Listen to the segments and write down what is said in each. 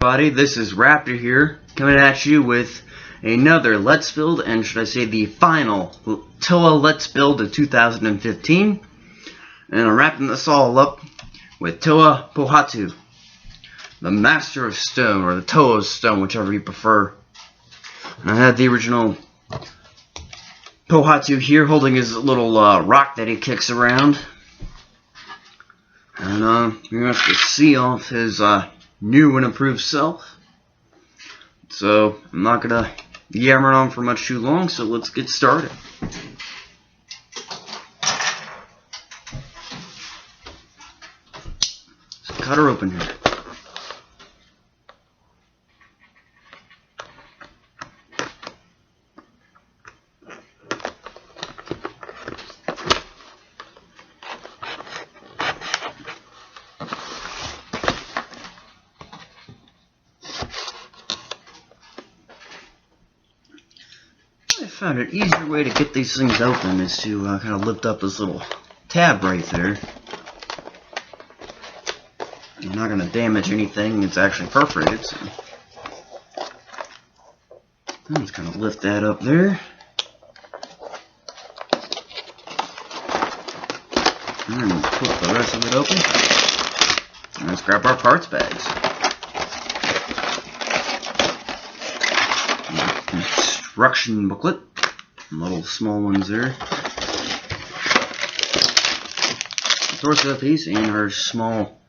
Buddy, this is Raptor here, coming at you with another Let's Build, and should I say the final Toa Let's Build of 2015. And I'm wrapping this all up with Toa Pohatu, the Master of Stone, or the Toa of Stone, whichever you prefer. And I had the original Pohatu here, holding his little rock that he kicks around. And you're going to have to see off his new and improved self. So I'm not gonna yammer on for much too long, so let's get started. So cut her open here. I found an easier way to get these things open is to kind of lift up this little tab right there. You're not going to damage anything, it's actually perforated, so let's kind of lift that up there. And then flip the rest of it open. And let's grab our parts bags. Instruction booklet. Little small ones there. Torso piece and our small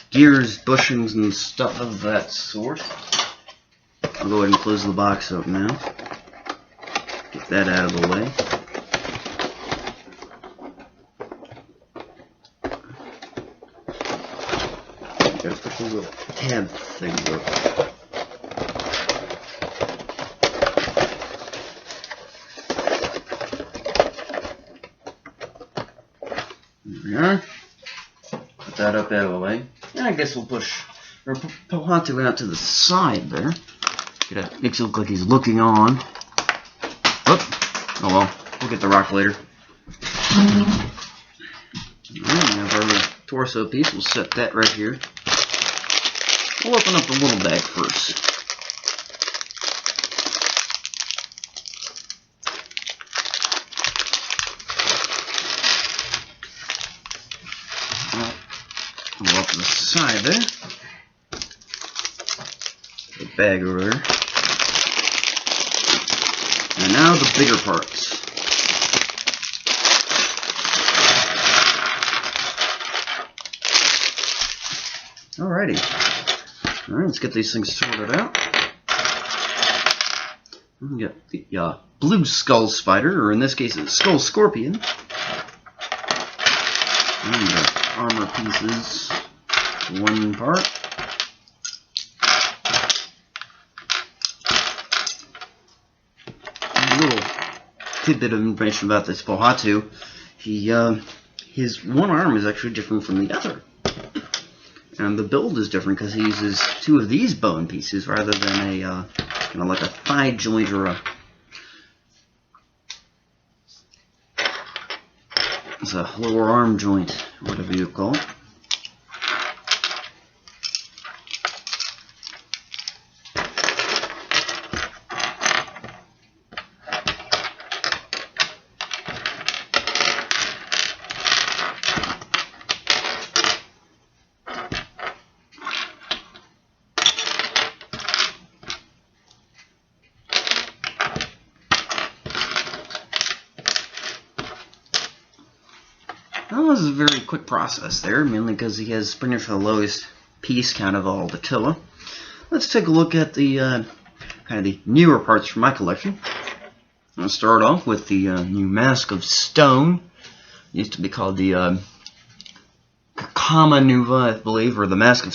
gears, bushings, and stuff of that sort. I'll go ahead and close the box up now. Get that out of the way. Gotta put the little tab things up. There we are. Put that up out of the way. And I guess we'll push our Pohatu out to the side there. Makes it look like he's looking on. Oop. Oh well, we'll get the rock later. Alright, now for our torso piece, we'll set that right here. We'll open up the little bag first. We'll open the side there. The bag over there. And now the bigger parts. Alrighty. Alright, let's get these things sorted out. We got the blue skull spider, or in this case, a skull scorpion. And the armor pieces, one part. A little tidbit of information about this Pohatu. His one arm is actually different from the other. And the build is different because he uses two of these bone pieces rather than a kind of like a thigh joint or it's a lower arm joint, whatever you call it. That was a very quick process there, mainly because he has pretty much the lowest piece count of all the Toa. Let's take a look at the kind of the newer parts from my collection. I'll start off with the new Mask of Stone. It used to be called the Kama Nuva, I believe, or the Mask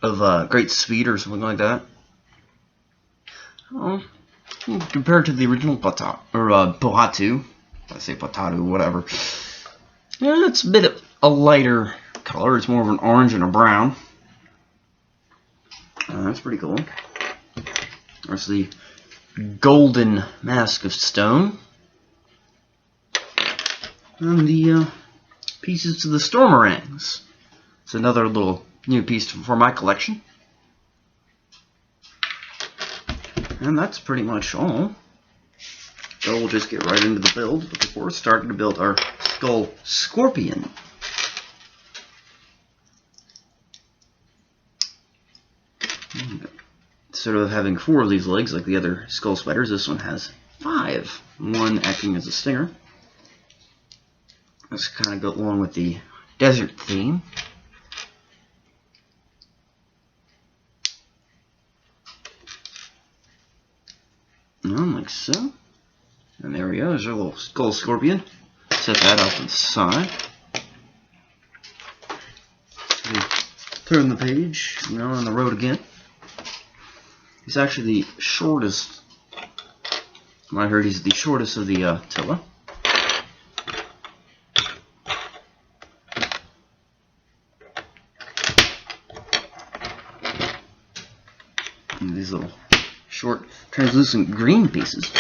of Great Speed, or something like that. Compared to the original Pohatu, I say Pohatu, whatever. Yeah, it's a bit of a lighter color. It's more of an orange and a brown. That's pretty cool. There's the golden Mask of Stone. And the pieces to the Stormerangs. It's another little new piece for my collection. And that's pretty much all. So we'll just get right into the build. But before starting to build our skull scorpion. Instead of having 4 of these legs like the other skull spiders, this one has 5. One acting as a stinger. Let's kind of go along with the desert theme. Like so. And there we go, there's our little skull scorpion. Set that off to the side. Turn the page, now on the road again. He's actually the shortest. I heard he's the shortest of the Attila. And these little short, translucent green pieces.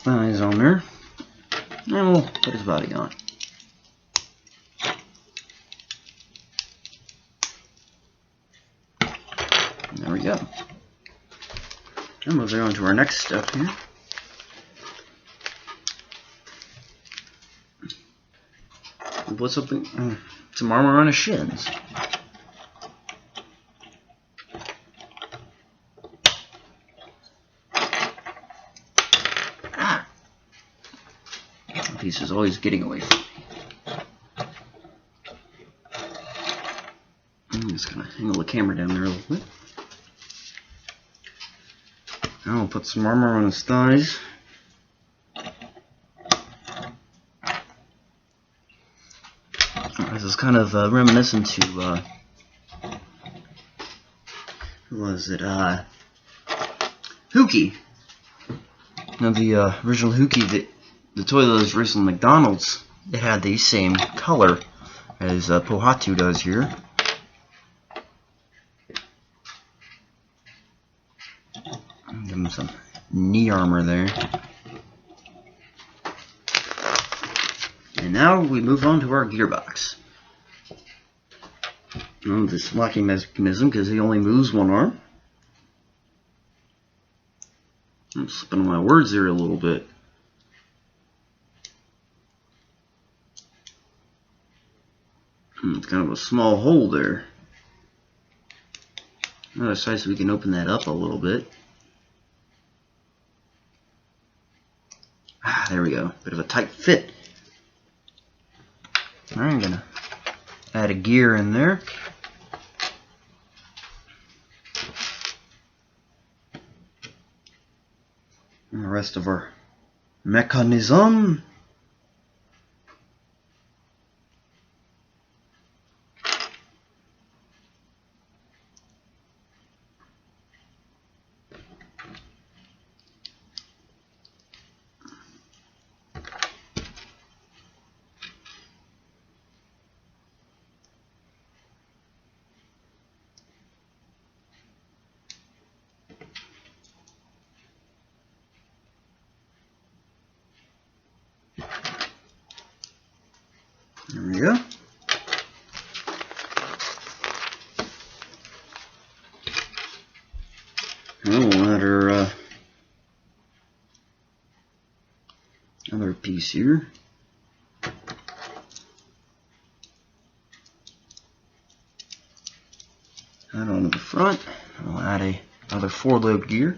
Thighs on there. And we'll put his body on. And there we go. And moving on to our next step here. We'll put something, some armor on his shins. Piece is always getting away from me. I'm just gonna angle the camera down there a little bit. Now we'll put some armor on his thighs. This is kind of reminiscent to who was it? Hookie. Now the original Hookie that the toy that was released on McDonald's, it had the same color as Pohatu does here. Give him some knee armor there. And now we move on to our gearbox. Oh, this locking mechanism, because he only moves one arm. I'm slipping on my words here a little bit. It's kind of a small hole there. Another side so we can open that up a little bit. Ah, there we go. Bit of a tight fit. Alright, I'm going to add a gear in there. And the rest of our mechanism. There we go. And we'll add our other piece here. Add on to the front. We'll add another 4-lobe gear.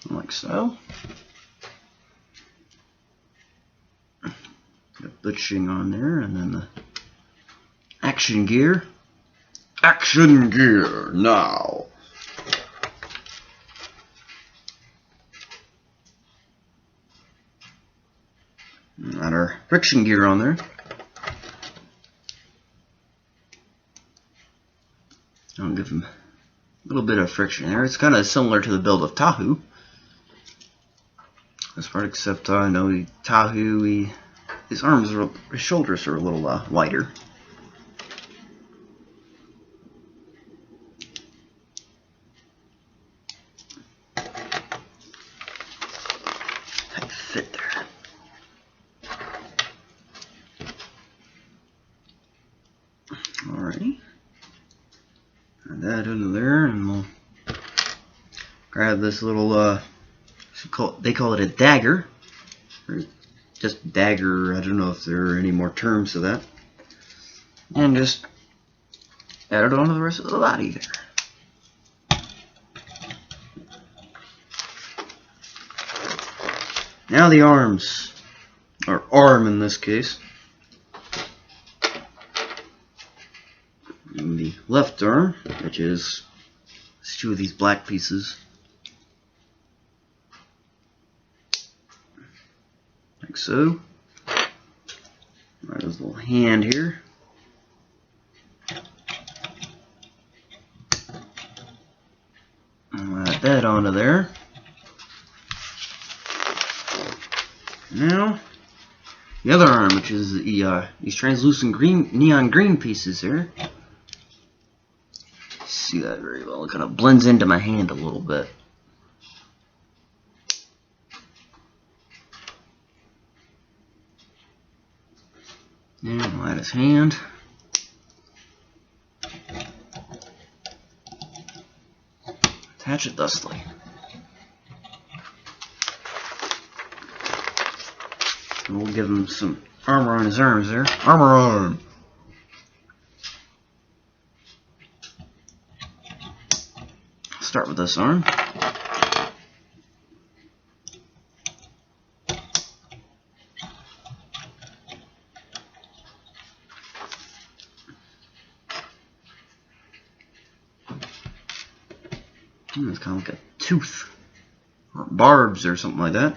Like so. Got butching on there, and then the action gear. Action gear now. And add our friction gear on there. I'll give him a little bit of friction there. It's kind of similar to the build of Tahu. This part, except I know Tahu, his arms are, his shoulders are a little wider. that under there, and we'll grab this little, they call it a dagger, or just dagger, I don't know if there are any more terms to that, and just add it onto the rest of the body there. Now the arms, or arm in this case. And the left arm, which is two of these black pieces, like so. Right, his little hand here. I'll add that onto there. Now, the other arm, which is these translucent green, neon green pieces here. See that very well. It kind of blends into my hand a little bit. And I'll add his hand. Attach it thusly. And we'll give him some armor on his arms there. Armor arm! Start with this arm. It's kind of like a tooth, or barbs, or something like that.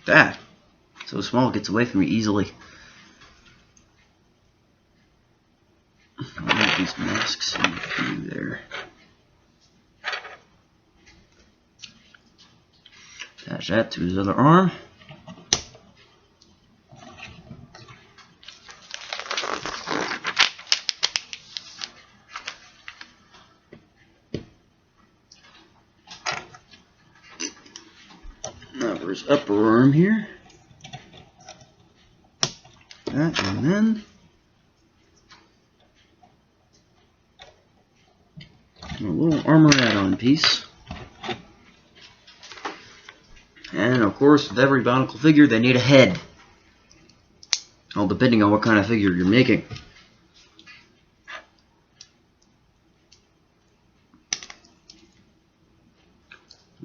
That. So small it gets away from you easily. I'll make these masks in there. Attach that to his other arm. Now for his upper arm here. That, and then a little armor add-on piece. And of course, with every Bionicle figure, they need a head. All depending on what kind of figure you're making.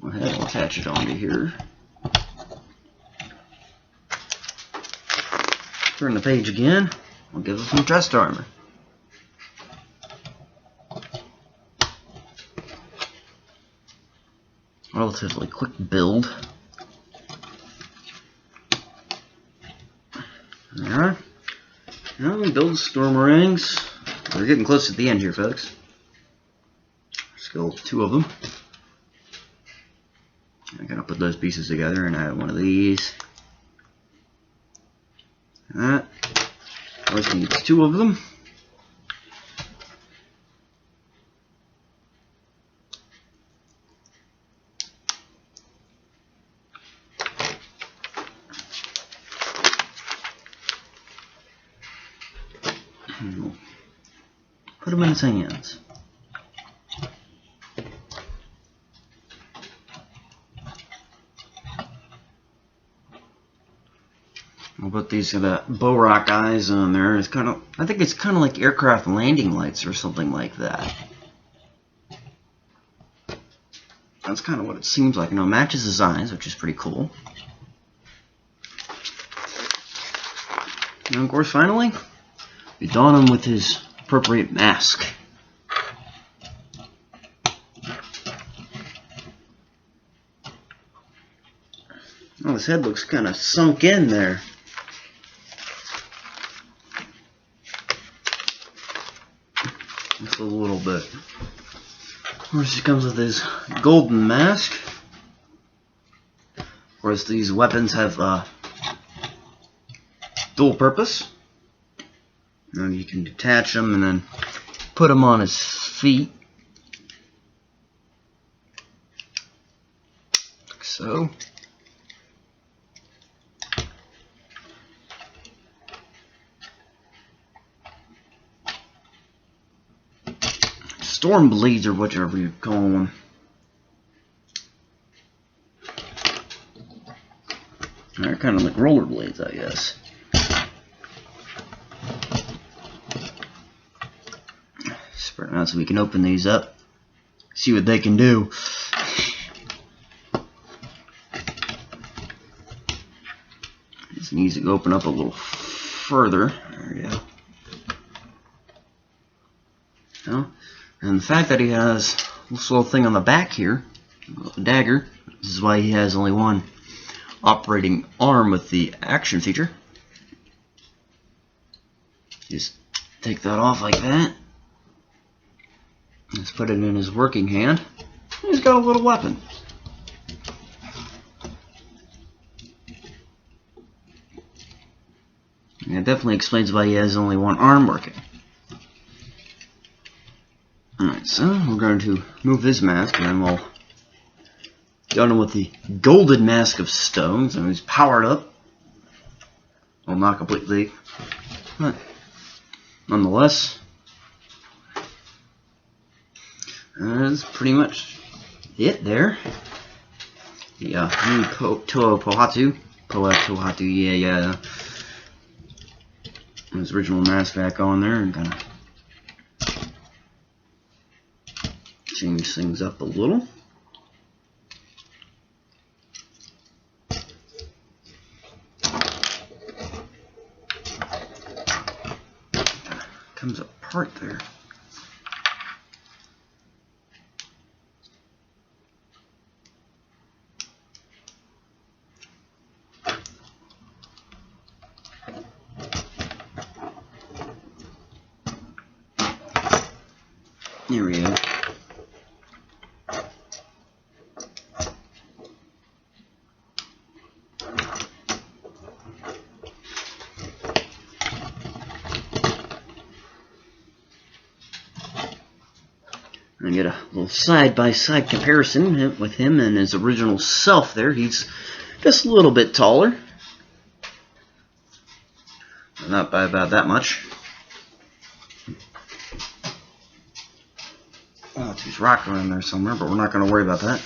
Go ahead, I'll attach it onto here. Turn the page again. I'll give it some chest armor. Relatively quick build. Alright. Now we build Stormerangs. We're getting close to the end here, folks. Let's go with two of them. I'm gonna put those pieces together and add one of these. That. Always needs two of them. And we'll put them in his hands. We'll put these bow rock eyes on there. It's kind of, I think it's kind of like aircraft landing lights or something like that. That's kind of what it seems like. You know, it matches his eyes, which is pretty cool. And of course, finally, we don him with his appropriate mask. Oh, his head looks kind of sunk in there. Just a little bit. Of course, he comes with his golden mask. Of course, these weapons have dual purpose. And you can detach them and then put them on his feet. Like so. storm blades or whatever you call them. They're kind of like rollerblades, I guess. Spread them out so we can open these up, see what they can do. Just needs to open up a little further. There we go. Well, and the fact that he has this little thing on the back here, a dagger, this is why he has only one operating arm with the action feature. Just take that off like that. Let's put it in his working hand. He's got a little weapon. And it definitely explains why he has only one arm working. Alright, so we're going to move his mask and then we'll go on with the golden mask of stones, and he's powered up. Well, not completely, but nonetheless, that's pretty much it there. The new Pohatu, yeah. His original mask back on there and kind of change things up a little. Comes apart there. There we go. And get a little side-by-side comparison with him and his original self there. He's just a little bit taller. Not by about that much. Oh, there's rock around there somewhere, but we're not going to worry about that.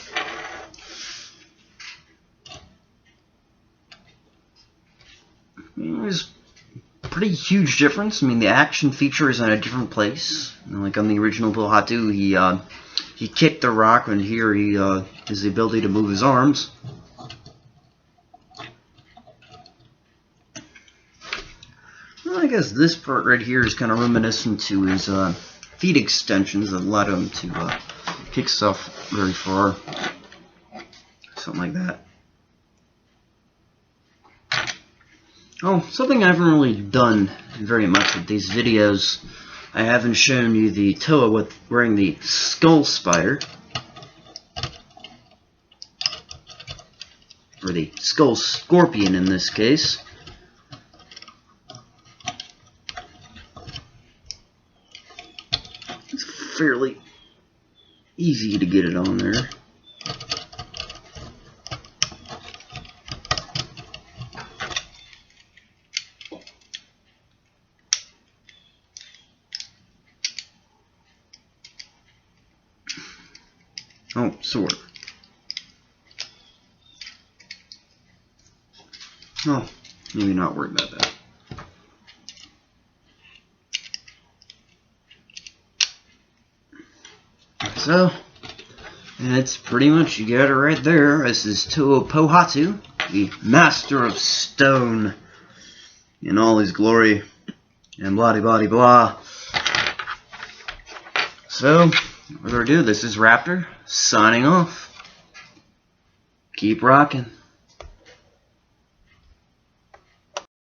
There's a pretty huge difference. I mean, the action feature is in a different place. Like on the original Pohatu, he kicked the rock, and here he has the ability to move his arms. Well, I guess this part right here is kind of reminiscent to his feet extensions that allowed him to kick stuff very far. Something like that. Oh, something I haven't really done very much with these videos. I haven't shown you the Toa with wearing the skull spider. Or the skull scorpion in this case. It's fairly easy to get it on there. Oh, sword. Oh, maybe not worried about that. So, that's pretty much, you got it right there. This is Pohatu, the Master of Stone, in all his glory, and blah-de-blah-de-blah. So, without further ado, this is Raptor, signing off. Keep rocking.